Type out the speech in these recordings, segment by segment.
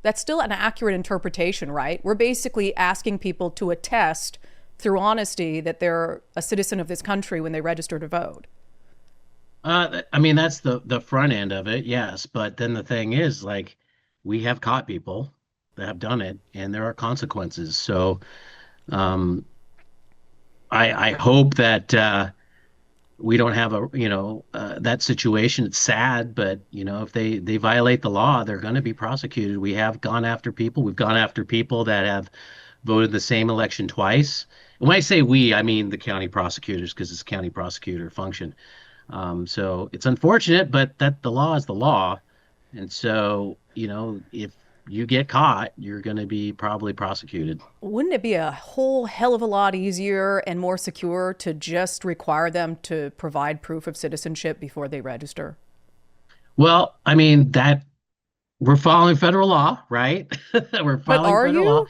That's still an accurate interpretation, right? We're basically asking people to attest through honesty that they're a citizen of this country when they register to vote. I mean, that's the front end of it, yes. But then the thing is, like, we have caught people that have done it, and there are consequences. So, um, I hope that we don't have that situation. It's sad, but if they violate the law, they're going to be prosecuted. We have gone after people. We've gone after people that have voted the same election twice. And when I say we, I mean the county prosecutors, because it's county prosecutor function. So it's unfortunate, but that the law is the law. And so, if you get caught, you're going to be probably prosecuted. Wouldn't it be a whole hell of a lot easier and more secure to just require them to provide proof of citizenship before they register? Well, I mean, that we're following federal law, right? We're But following are federal law. you?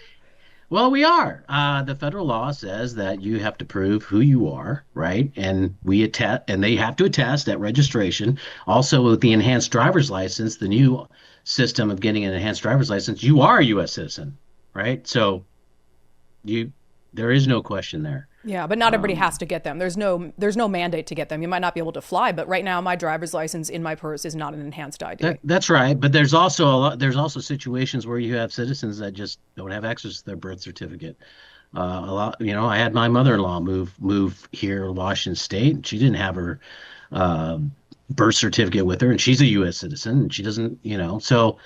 Well, we are. The federal law says that you have to prove who you are, right? And we attest, and they have to attest at registration. Also, with the enhanced driver's license, the new system of getting an enhanced driver's license, you are a U.S. citizen, right? So you, there is no question there. Yeah, but not everybody has Um, to get them. There's no mandate to get them. You might not be able to fly, but right now my driver's license in my purse is not an enhanced ID. that's right. But there's also a lot, there's also situations where you have citizens that just don't have access to their birth certificate. A lot, I had my mother-in-law move here in Washington State, and she didn't have her uh, birth certificate with her, and she's a U.S. citizen, and she doesn't, So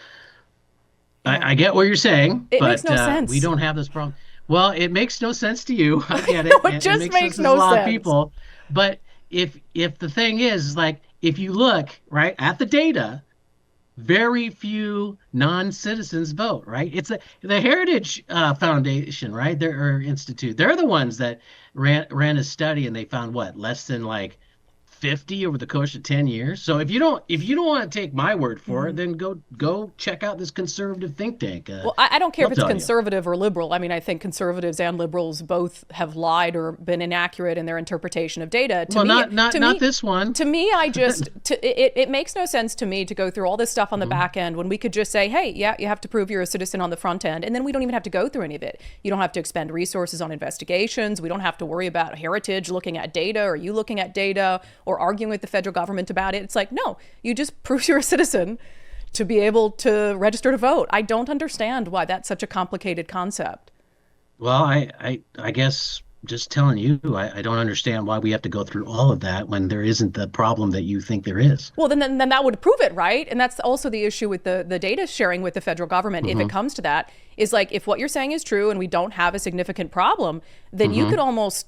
Yeah. I get what you're saying, It makes but no we sense. don't have this problem. Well, it makes no sense to you. I I get it. know it It just makes sense makes to a no lot of sense. people, but if the thing is like if you look right at the data, very few non-citizens vote, right? It's the Heritage Foundation, right? There or Institute. They're the ones that ran a study and they found what less than like 50 over the course of 10 years. So if you don't want to take my word for it, Mhm. then go check out this conservative think tank. Well, I don't care if They'll it's tell you. conservative or liberal. I mean, I think conservatives and liberals both have lied or been inaccurate in their interpretation of data. To Well, me, not this one. I just it makes no sense to me to go through all this stuff on the Mhm. back end when we could just say, hey, yeah, you have to prove you're a citizen on the front end, and then we don't even have to go through any of it. You don't have to expend resources on investigations. We don't have to worry about Heritage looking at data or you looking at data or arguing with the federal government about it. It's like, no, you just prove you're a citizen to be able to register to vote. I don't understand why that's such a complicated concept. Well, I guess just telling you, I don't understand why we have to go through all of that when there isn't the problem that you think there is. Well, then that would prove it, right? And that's also the issue with the data sharing with the federal government. If it Hmm. comes to that, is like if what you're saying is true and we don't have a significant problem, then you could Hmm. almost,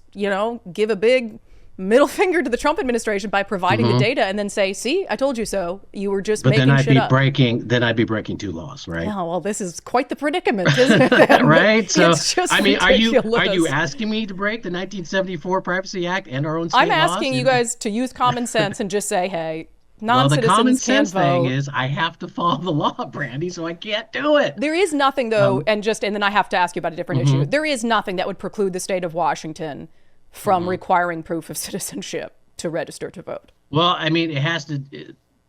give a big middle finger to the Trump administration by providing the Hmm. data and then say, "See, I told you so. You were just But then making I'd shit be up." breaking two laws, right? Yeah, well, this is quite the predicament, isn't it? Then Right? So, it's just I mean, are you ridiculous. asking me to break the 1974 Privacy Act and our own I'm state laws? asking you guys to use common sense and just say, "Hey, Well, the common non-citizens can sense thing vote." is I have to follow the law, Brandy, so I can't do it. There is nothing though, Um, and then I have to ask you about a different issue. hmm There is nothing that would preclude the state of Washington from hmm requiring proof of citizenship to register to vote. Well, I mean, it has to.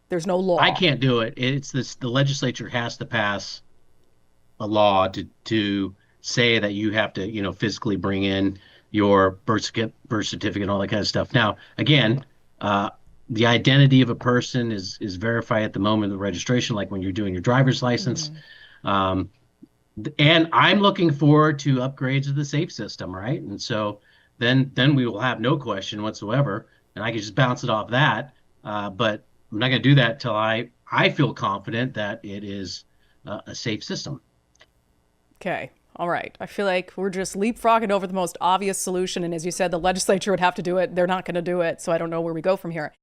There's no I law. can't do it. It's this. The legislature has to pass a law to say that you have to, physically bring in your birth certificate, and all that kind of stuff. Now, again, uh, the identity of a person is verified at the moment of registration, like when you're doing your driver's license. Mhm. Um, and I'm looking forward to upgrades of the safe system, right? And so then we will have no question whatsoever, and I can just bounce it off that. But I'm not going to do that till I feel confident that it is a safe system. Okay. All right. I feel like we're just leapfrogging over the most obvious solution. And as you said, the legislature would have to do it. They're not going to do it. So I don't know where we go from here.